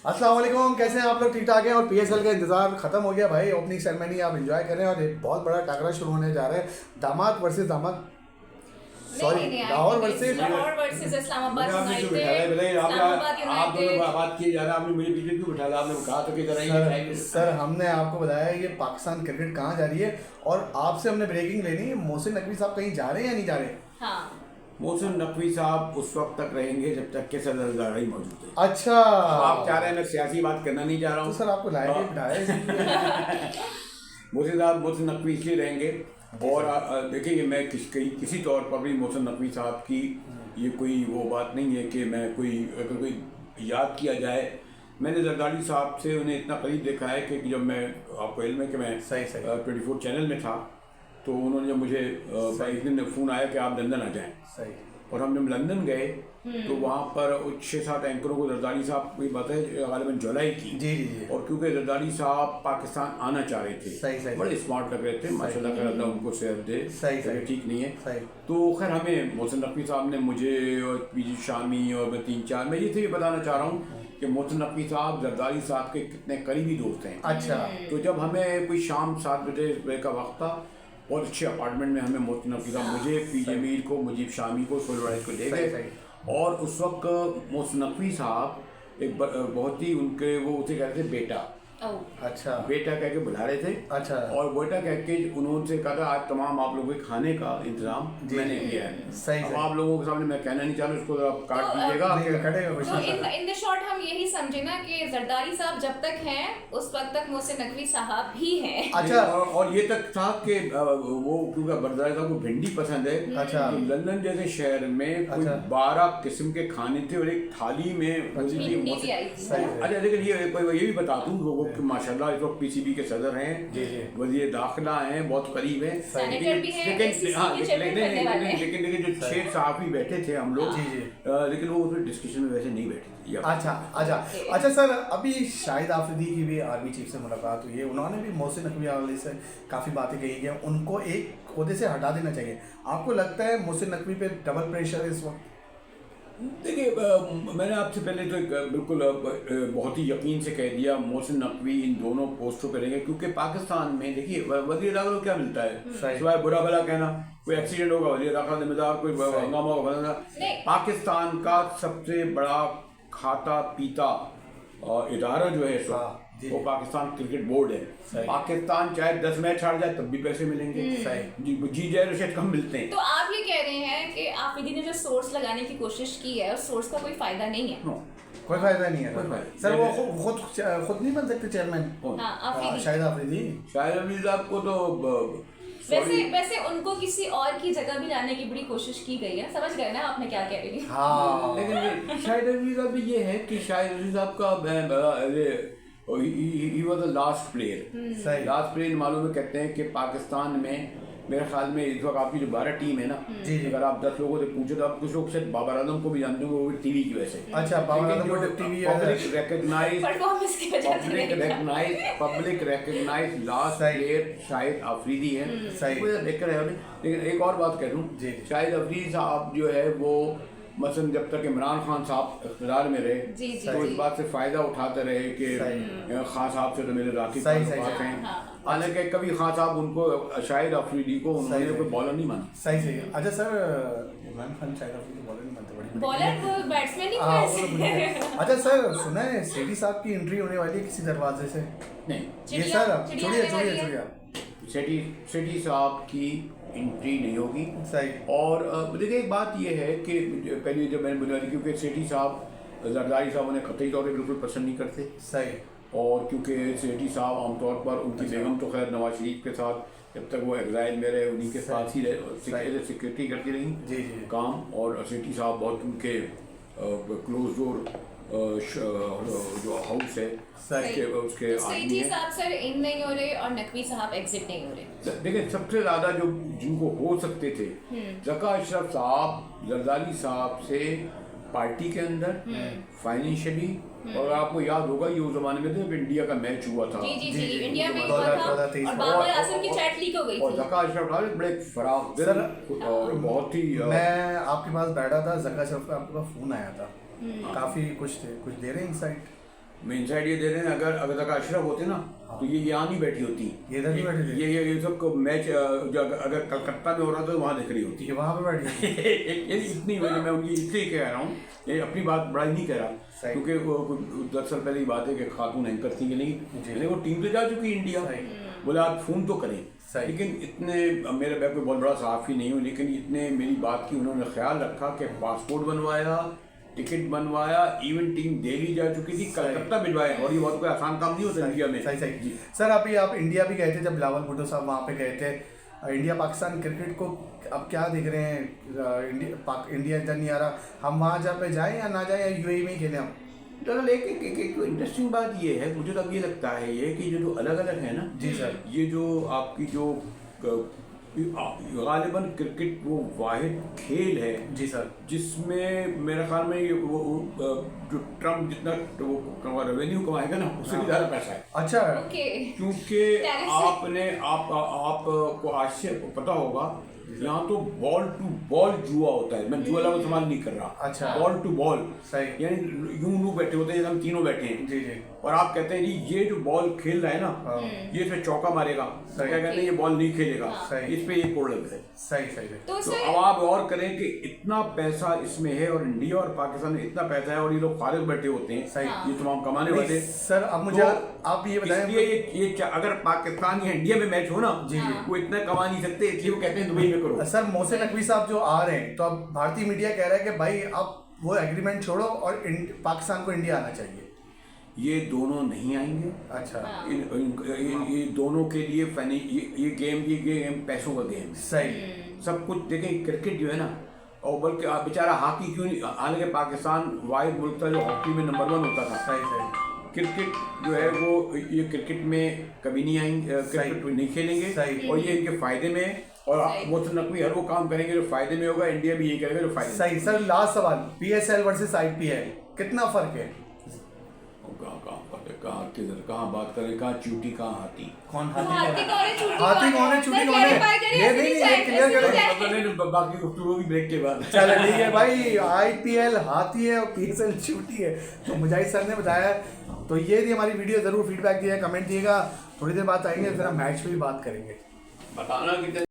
अस्सलाम वालेकुम, कैसे हैं आप लोग? ठीक ठाक हैं। और पीएसएल का इंतजार खत्म हो गया भाई। ओपनिंग सेरेमनी आप एंजॉय करें और एक बहुत बड़ा टकरा शुरू होने जा रहा है। दामाद वर्सेस दामाद, सॉरी लाहौर वर्सेस इस्लामाबाद आप दोनों बात किए जा रहे हैं, आपने मुझे पीछे क्यों बिठा लिया? आपने कहा तो कि तरह सर हमने आपको बताया ये पाकिस्तान क्रिकेट कहाँ जा रही है और आपसे हमने ब्रेकिंग लेनी है। मोहसिन नकवी साहब कहीं जा रहे हैं या नहीं जा रहे? हाँ। मोहसिन नकवी साहब उस वक्त तक रहेंगे जब तक के सदरदारी मौजूद है। अच्छा, आप चाह रहे हैं मैं सियासी बात करना नहीं चाह रहा तो हूँ सर आपको लाया के बिठाया मोहसिन नकवी इसलिए रहेंगे। और देखिए मैं किसी तौर पर भी मोहसिन नकवी साहब की ये कोई वो बात नहीं है कि मैं अगर कोई याद किया जाए, मैंने जरदारी साहब से उन्हें इतना करीब देखा है कि जब मैं, आपको इल्म है कि मैं सही 24 चैनल में था, तो उन्होंने जब मुझे एक दिन फ़ोन आया कि आप लंदन आ जाएं, सही। और हम जब लंदन गए तो वहाँ पर 6-7 एंकरों को जरदारी साहब की बात है गालिबन जुलाई की जी जी जी। और क्योंकि जरदारी साहब पाकिस्तान आना चाह रहे थे, सही बड़े स्मार्ट लग रहे थे माशाल्लाह, कर अल्लाह उनको सेहत दे, सही ठीक नहीं है सही। तो खैर हमें मोहसिन नकवी साहब ने मुझे और पीजी शामी और मैं 3-4 मैं ये बताना चाह रहा हूँ कि मोहसिन नकवी साहब जरदारी साहब के कितने करीबी दोस्त हैं। अच्छा, तो जब हमें कोई शाम 7 बजे का वक्त था, बहुत अच्छे अपार्टमेंट में हमें मोहसिन नकवी साहब मुझे, पी जमील को, मुजीब शामी को, सोलवाइज को ले गए। और उस वक्त मोहसिन नकवी साहब एक बहुत ही उनके वो उसे कहते थे बेटा, अच्छा बेटा कह के बुला रहे थे। अच्छा। और बेटा कह के उन्होंने कहा था आज तमाम आप लोगों के खाने का इंतजाम मैंने किया है। सही अब आप लोगों के सामने मैं कहना नहीं चाह रहा, उसको आप काट दीजिएगा। इन द शॉर्ट हम यही समझे ना कि जरदारी साहब जब तक हैं उस वक्त तक मोहसिन नकवी साहब भी हैं। अच्छा। और ये तक था कि वो क्योंकि जरदारी साहब को भिंडी पसंद है। अच्छा। तो लंदन जैसे शहर में कोई 12 किस्म के खाने थे और एक थाली में अच्छा। लेकिन ये भी बता दूं लोगों कि माशाल्लाह इस वक्त पीसीबी के सदर हैं, वज़ीर दाखिला हैं, बहुत करीब हैं, लेकिन जो 6 सहाफ़ी बैठे थे हम लोग, लेकिन वो उसमें डिस्कशन में वैसे नहीं बैठे थे। अच्छा सर, अभी शाहिद आफरीदी की भी आर्मी चीफ से मुलाकात हुई है। उन्होंने भी मोहसिन नकवी वाले से काफ़ी बातें कही कि उनको एक ओहदे से हटा देना चाहिए। आपको लगता है मोहसिन नकवी पे डबल प्रेशर इस वक्त? देखिए मैंने आपसे पहले तो बिल्कुल बहुत ही यकीन से कह दिया मोहसिन नकवी इन दोनों पोस्टों पर रहेंगे, क्योंकि पाकिस्तान में देखिए वज़ीर दाखिला को क्या मिलता है सिवाय बुरा भला कहना। कोई एक्सीडेंट होगा वज़ीर दाखिला जिम्मेदार, कोई हंगामा होगा। पाकिस्तान का सबसे बड़ा खाता पीता इदारा जो है वो पाकिस्तान क्रिकेट बोर्ड है। पाकिस्तान चाहे 10 मैच हार जाए तब भी पैसे मिलेंगे, जी जाए रशद कम मिलते हैं। तो आप ये कह रहे हैं कि आफरीदी ने जो सोर्स लगाने की कोशिश की है उस सोर्स का कोई फायदा नहीं है? कोई फायदा नहीं है सर। वो खुद नहीं बन सकते चेयरमैन शाहिद आफरीदी? शाहिद आफरीदी साहब को तो वैसे उनको किसी और की जगह भी लाने की बड़ी कोशिश की गई है, समझ गए ना आपने क्या कह रही है? हाँ। लेकिन शाहिद आफरीदी साहब भी ये है कि शाहिद आफरीदी साहब का he was the last player। Last player मालूम है, कहते हैं कि पाकिस्तान में मेरे ख्याल में इस वक्त आपकी जो 12 टीम है ना, अगर आप 10 लोगों से पूछो तो आप कुछ लोग शायद बाबर आजम को भी जानते होंगे, वो भी टीवी की वजह से। अच्छा, बाबर आजम को TV public recognise last player Shahid Afridi है। देख रहे हो। लेकिन एक और बात कह दूं, शाहिद आफरीदी साहब जो है वो मसलन जब तक इमरान खान साहब इक़्तिदार में रहे तो इस बात से फ़ायदा उठाते रहे कि खान साहब से तो मेरे राखी ताल्लुकात हैं। हालांकि कभी खान साहब उनको शाहिद आफरीदी को उन्होंने कोई बॉलर नहीं माना। सही। अच्छा सर, इमरान खान शाहिद आफरीदी बॉलर नहीं मानते, बॉलर बैट्समैन ही। अच्छा सर, सुना है सेठी साहब की एंट्री होने वाली है किसी दरवाजे से? नहीं ये सर छोड़िए सेठी साहब की एंट्री नहीं होगी। सही। और देखिए एक बात यह है कि पहले जब मैंने बुनियादी, क्योंकि सेठी साहब जरदारी साहब उन्हें कतई तौर पर बिल्कुल पसंद नहीं करते। सही। और क्योंकि सेठी साहब आमतौर पर उनकी बेगम तो खैर नवाज शरीफ के साथ जब तक वो एग्जाइल में रहे उन्हीं के साथ ही रहे, सिक्योरिटी करती रही काम। और सेठी साहब बहुत उनके क्लोज डोर जो हाउस है उसके सेठी साहब सर इन नहीं हो रहे और नकवी साहब एग्जिट नहीं हो रहे। देखिए सबसे ज़्यादा जो जिनको हो सकते थे, ज़का अशरफ साहब जरदारी साहब से पार्टी के अंदर फाइनेंशियली, और आपको याद होगा ये उस जमाने में जब इंडिया का मैच हुआ था, जी इंडिया में हुआ था और बाबर आजम की चैट लीक हो गई थी। और ज़का अशरफ साहब बड़े फराग और बहुत ही मैं आपके पास बैठा था, ज़का अशरफ का आपके पास फोन आया था, काफी कुछ दे रहे इंसाइट। मैं इनसाइड ये दे रहे हैं, अगर तक अशरफ होते ना तो ये यहाँ नहीं बैठी होती, ये इधर नहीं बैठी थी, ये सब मैच अगर कलकत्ता में हो रहा था तो वहाँ दिख रही होती ये वहाँ पे बैठी थी। इतनी मैं उनकी इसलिए कह रहा हूँ, ये अपनी बात बड़ाई नहीं कह रहा, सही। क्योंकि वो 10 साल पहले की बात है कि खातून एंकर थी कि नहीं, मैंने वो टीम तो जा चुकी इंडिया, बोले आप फोन तो करें, लेकिन इतने मेरे बैग में बहुत बड़ा सहाफ़ी नहीं हूँ, लेकिन इतने मेरी बात की उन्होंने ख्याल रखा कि पासपोर्ट बनवाया, टिकट बनवाया, इवन टीम दिल्ली जा चुकी थी, कलकत्ता भिजवाया, और ये बहुत कोई आसान काम नहीं होता इंडिया में। सही सर, अभी आप इंडिया भी गए थे जब बिलावल भुट्टो साहब वहाँ पे गए थे, इंडिया पाकिस्तान क्रिकेट को अब क्या देख रहे हैं, इंडिया इधर नहीं आ रहा, हम वहाँ जहाँ पे जाएं या ना जाएं या यूएई में ही खेलें हम? दरअसल एक इंटरेस्टिंग बात ये है, मुझे तो अब ये लगता है ये कि जो अलग अलग है ना, जी सर, ये जो आपकी जो गालिबन क्रिकेट वो वाहिद खेल है जी सर, जिसमें मेरे ख्याल में वो जो ट्रम्प जितना वो रेवेन्यू कमाएगा ना उससे भी ज़्यादा पैसा है। अच्छा, क्योंकि आपको आश्चर्य पता होगा, यहाँ तो बॉल टू बॉल जुआ होता है, मैं जुआ वाला इस्तेमाल नहीं कर रहा, अच्छा, बॉल टू बॉल, सही, यानी यूं बैठे होते हैं, हम तीनों बैठे हैं जी जी, और आप कहते हैं जी ये जो बॉल खेल रहा है ना, ये इसमें चौका मारेगा, क्या कहते हैं ये बॉल नहीं खेलेगा, इस पे 1 करोड़ लग गए। सही तो अब आप और करें कि इतना पैसा इसमें है, और इंडिया और पाकिस्तान में इतना पैसा है, और ये लोग फारिग बैठे होते हैं, सही, ये तमाम कमाने वाले। सर अब मुझे आप ये बताएं, ये अगर पाकिस्तान या इंडिया में मैच हो ना, वो इतना कमा नहीं सकते, इसलिए वो कहते हैं दुबई में करो। सर मोहसिन नकवी साहब जो आ रहे हैं, तो अब भारतीय मीडिया कह रहा है कि भाई अब वो एग्रीमेंट छोड़ो और पाकिस्तान को इंडिया आना चाहिए। ये दोनों नहीं आएंगे। अच्छा, ये दोनों के लिए ये गेम पैसों का गेम है। सही, सब कुछ देखें, क्रिकेट जो है ना, और बल्कि आप बेचारा हॉकी क्यों नहीं, हालांकि पाकिस्तान वाहिद मुल्क था जो हॉकी में नंबर 1 होता था। सही, क्रिकेट जो है वो ये क्रिकेट में कभी नहीं आएंगे, क्रिकेट नहीं खेलेंगे, और ये इनके फायदे में, और मोहसिन नकवी हर वो काम करेंगे जो फायदे में होगा, इंडिया भी यही करेगा जो फायदे। सही। सर लास्ट सवाल, PSL वर्सेस IPL कितना फर्क है? कहाँ बात करें, कहाँ चूटी कहाँ हाथी, कौन हाथी कौन है, चूटी हाथी कौन है, चूटी कौन है, ये नहीं क्लियर करें, बाकी गुफ्तगू की ब्रेक के बाद। चलो ठीक है भाई, IPL हाथी है और PSL चूटी है, तो मुजाहिद सर ने बताया। तो ये थी हमारी वीडियो, जरूर फीडबैक दिया, कमेंट दिएगा, थोड़ी देर बाद आएंगे, जरा मैच पे भी बात करेंगे। बताना कितने